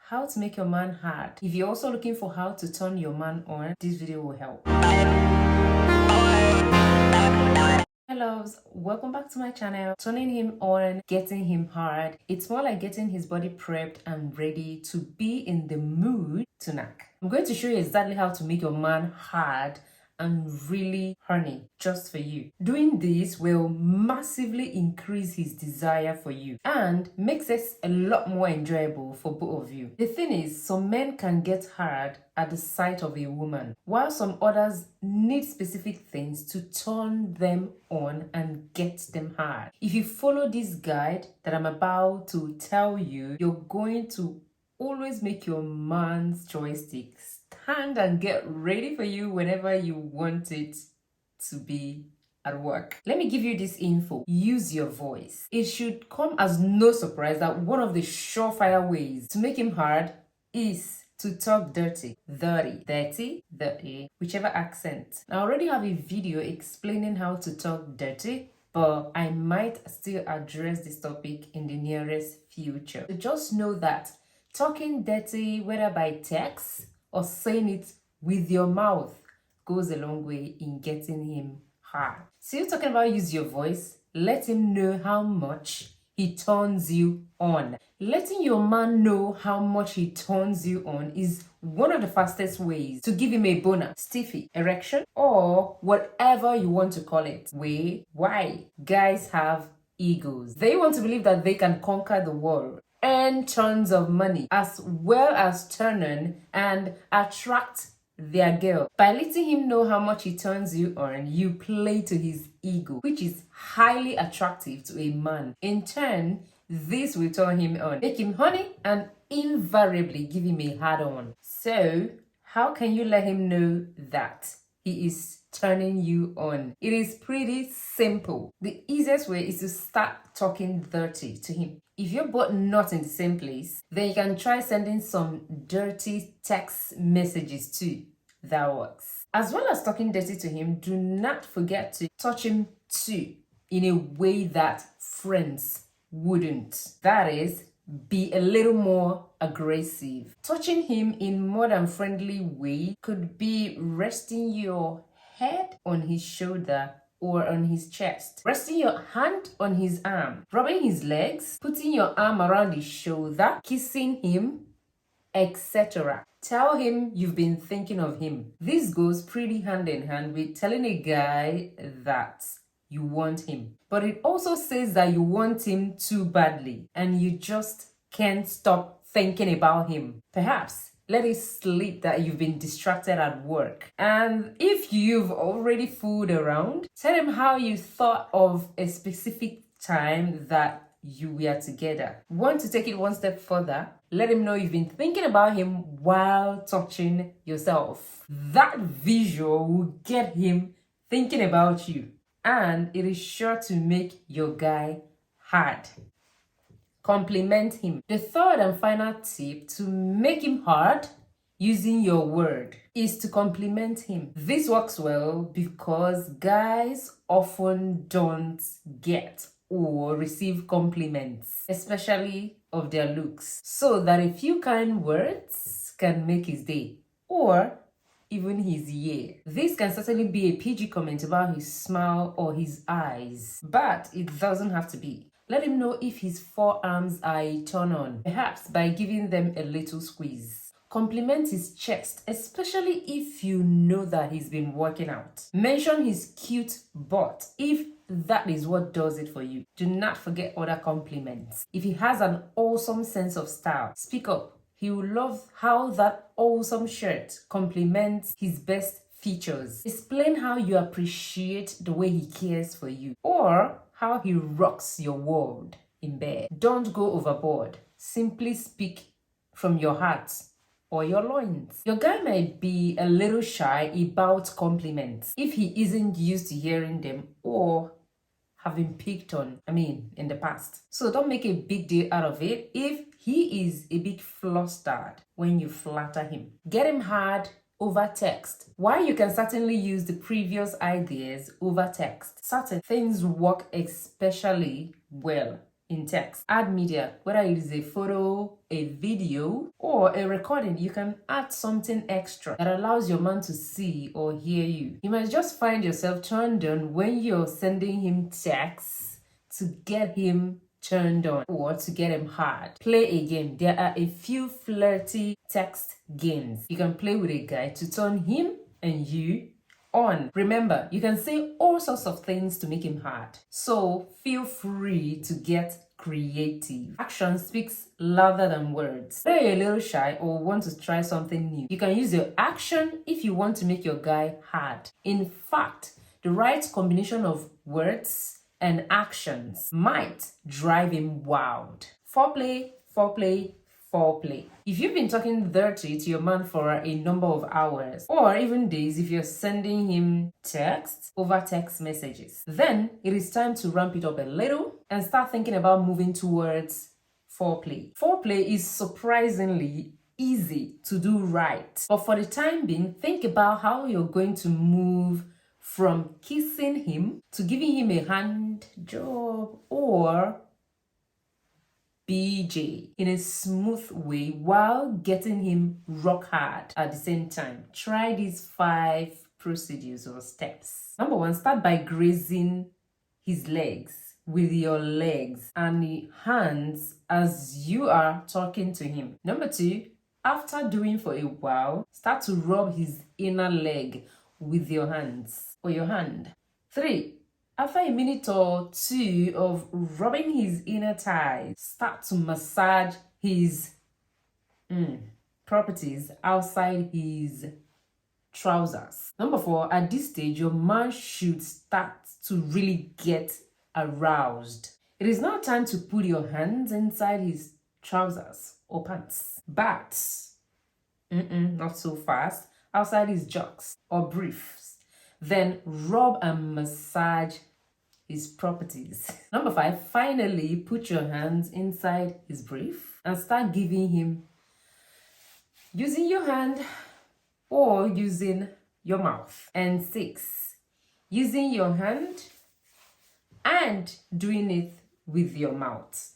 how to make your man hard. If you're also looking for how to turn your man on, this video will help. Hi loves, welcome back to my channel. Turning him on, getting him hard. It's more like getting his body prepped and ready to be in the mood to knack. I'm going to show you exactly how to make your man hard and really horny just for you. Doing this will massively increase his desire for you and makes it a lot more enjoyable for both of you. The thing is, some men can get hard at the sight of a woman, while some others need specific things to turn them on and get them hard. If you follow this guide that I'm about to tell you, you're going to always make your man's joystick stand and get ready for you whenever you want it to be at work. Let me give you this info. Use your voice. It should come as no surprise that one of the surefire ways to make him hard is to talk dirty, whichever accent. I already have a video explaining how to talk dirty, but I might still address this topic in the nearest future. So just know that talking dirty, whether by text or saying it with your mouth, goes a long way in getting him hard. So you're talking about use your voice. Let him know how much he turns you on. Letting your man know how much he turns you on is one of the fastest ways to give him a boner, stiffy, erection, or whatever you want to call it. Why? Guys have egos. They want to believe that they can conquer the world, earn tons of money, as well as turn on and attract their girl. By letting him know how much he turns you on, you play to his ego, which is highly attractive to a man. In turn, this will turn him on, make him horny, and invariably give him a hard on. So, how can you let him know that he is turning you on? It is pretty simple. The easiest way is to start talking dirty to him. If you're both not in the same place, then you can try sending some dirty text messages too. That works. As well as talking dirty to him, do not forget to touch him too in a way that friends wouldn't. That is, be a little more aggressive. Touching him in more than friendly way could be resting your head on his shoulder or on his chest, resting your hand on his arm, rubbing his legs, putting your arm around his shoulder, kissing him, etc. Tell him you've been thinking of him. This goes pretty hand in hand with telling a guy that you want him. But it also says that you want him too badly and you just can't stop thinking about him. Perhaps let it slip that you've been distracted at work. And if you've already fooled around, tell him how you thought of a specific time that you were together. Want to take it one step further? Let him know you've been thinking about him while touching yourself. That visual will get him thinking about you, and it is sure to make your guy hard. Compliment him. The third and final tip to make him hard using your word is to compliment him. This works well because guys often don't get or receive compliments, especially of their looks, so that a few kind words can make his day or even his year. This can certainly be a PG comment about his smile or his eyes, but it doesn't have to be. Let him know if his forearms are a turn on, perhaps by giving them a little squeeze. Compliment his chest, especially if you know that he's been working out. Mention his cute butt if that is what does it for you. Do not forget other compliments. If he has an awesome sense of style, speak up. He will love how that awesome shirt complements his best features. Explain how you appreciate the way he cares for you or how he rocks your world in bed. Don't go overboard. Simply speak from your heart or your loins. Your guy might be a little shy about compliments if he isn't used to hearing them or have been picked on, in the past. So don't make a big deal out of it if he is a bit flustered when you flatter him. Get him hard over text. While you can certainly use the previous ideas over text, certain things work especially well in text. Add media, whether it is a photo, a video, or a recording. You can add something extra that allows your man to see or hear you. You might just find yourself turned on when you're sending him texts to get him turned on or to get him hard. Play a game. There are a few flirty text games you can play with a guy to turn him and you on. Remember, you can say all sorts of things to make him hard. So feel free to get creative. Action speaks louder than words. Whether you're a little shy or want to try something new, you can use your action if you want to make your guy hard. In fact, the right combination of words and actions might drive him wild. Foreplay, foreplay, foreplay. If you've been talking dirty to your man for a number of hours or even days, if you're sending him texts over text messages, then it is time to ramp it up a little and start thinking about moving towards foreplay. Foreplay is surprisingly easy to do right, but for the time being, think about how you're going to move from kissing him to giving him a hand job or BJ in a smooth way while getting him rock hard at the same time. Try these 5 procedures or steps. Number 1, start by grazing his legs with your legs and the hands as you are talking to him. Number 2, after doing for a while, start to rub his inner leg with your hands or your hand. 3, after a minute or 2 of rubbing his inner thighs, start to massage his properties outside his trousers. Number 4, at this stage, your man should start to really get aroused. It is now time to put your hands inside his trousers or pants. But, not so fast, outside his jocks or briefs. Then rub and massage his properties. Number 5, finally put your hands inside his brief and start giving him using your hand or using your mouth. And 6, using your hand and doing it with your mouth.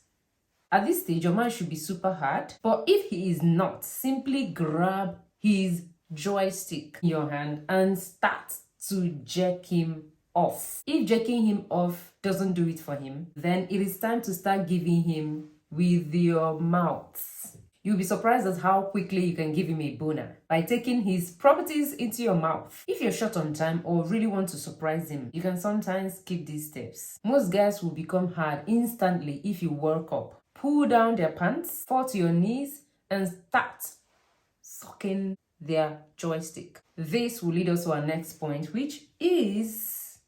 At this stage, your man should be super hard, but if he is not, simply grab his joystick in your hand and start to jerk him off. If jerking him off doesn't do it for him, then it is time to start giving him with your mouth. You'll be surprised at how quickly you can give him a boner by taking his properties into your mouth. If you're short on time or really want to surprise him, you can sometimes skip these steps. Most guys will become hard instantly if you work up. Pull down their pants, fall to your knees, and start sucking their joystick. This will lead us to our next point, which is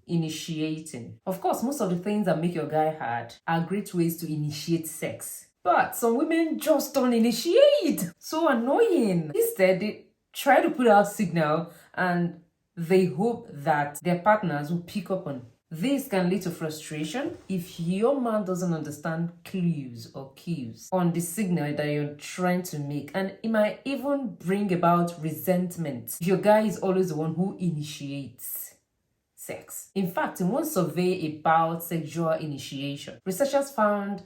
initiating. Of course, most of the things that make your guy hard are great ways to initiate sex. But some women just don't initiate. So annoying. Instead, they try to put out signal and they hope that their partners will pick up on. This can lead to frustration if your man doesn't understand clues or cues on the signal that you're trying to make, and it might even bring about resentment if your guy is always the one who initiates sex. In fact, in one survey about sexual initiation, researchers found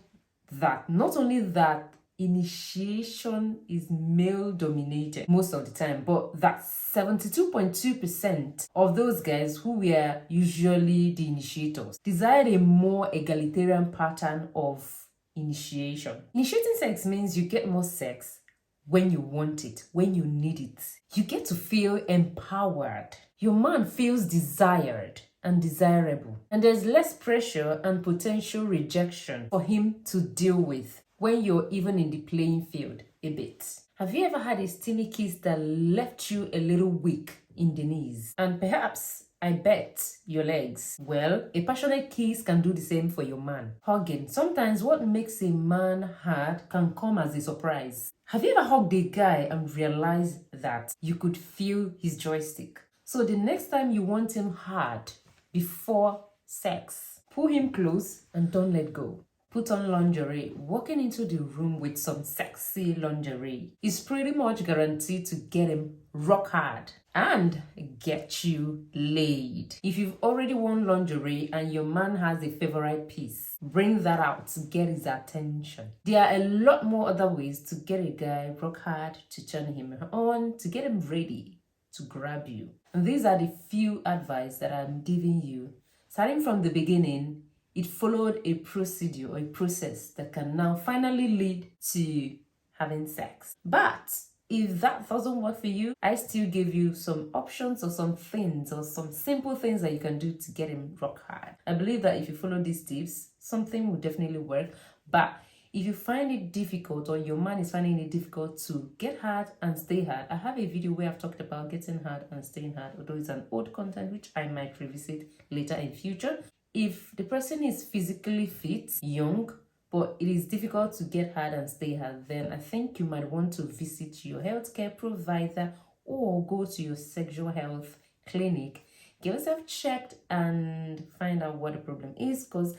that not only that initiation is male dominated most of the time, but that 72.2% of those guys who were usually the initiators desired a more egalitarian pattern of initiation. Initiating sex means you get more sex when you want it, when you need it. You get to feel empowered. Your man feels desired and desirable, and there's less pressure and potential rejection for him to deal with when you're even in the playing field a bit. Have you ever had a steamy kiss that left you a little weak in the knees and perhaps, I bet, your legs? Well, a passionate kiss can do the same for your man. Hugging. Sometimes what makes a man hard can come as a surprise. Have you ever hugged a guy and realized that you could feel his joystick? So the next time you want him hard before sex, pull him close and don't let go. put on lingerie. Walking into the room with some sexy lingerie is pretty much guaranteed to get him rock hard and get you laid. If you've already worn lingerie and your man has a favorite piece, bring that out to get his attention. There are a lot more other ways to get a guy rock hard, to turn him on, to get him ready to grab you. And these are the few advice that I'm giving you. Starting from the beginning, it followed a procedure or a process that can now finally lead to having sex. But if that doesn't work for you, I still give you some options or some things or some simple things that you can do to get him rock hard. I believe that if you follow these tips, something will definitely work. But if you find it difficult or your man is finding it difficult to get hard and stay hard, I have a video where I've talked about getting hard and staying hard, although it's an old content which I might revisit later in future. If the person is physically fit, young, but it is difficult to get hard and stay hard, then I think you might want to visit your healthcare provider or go to your sexual health clinic. Get yourself checked and find out what the problem is, because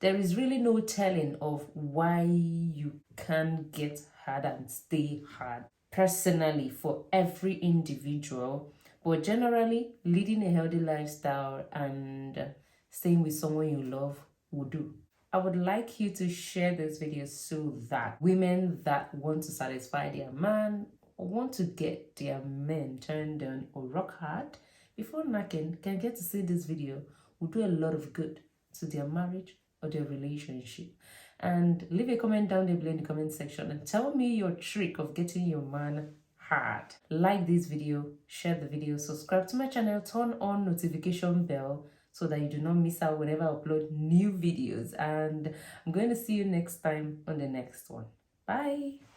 there is really no telling of why you can't get hard and stay hard personally for every individual. But generally, leading a healthy lifestyle and staying with someone you love will do. I would like you to share this video so that women that want to satisfy their man or want to get their men turned on or rock hard before knacking can get to see this video. Will do a lot of good to their marriage or their relationship. And leave a comment down there below in the comment section and tell me your trick of getting your man hard. Like this video, share the video, subscribe to my channel, turn on notification bell so that you do not miss out whenever I upload new videos. And I'm going to see you next time on the next one. Bye.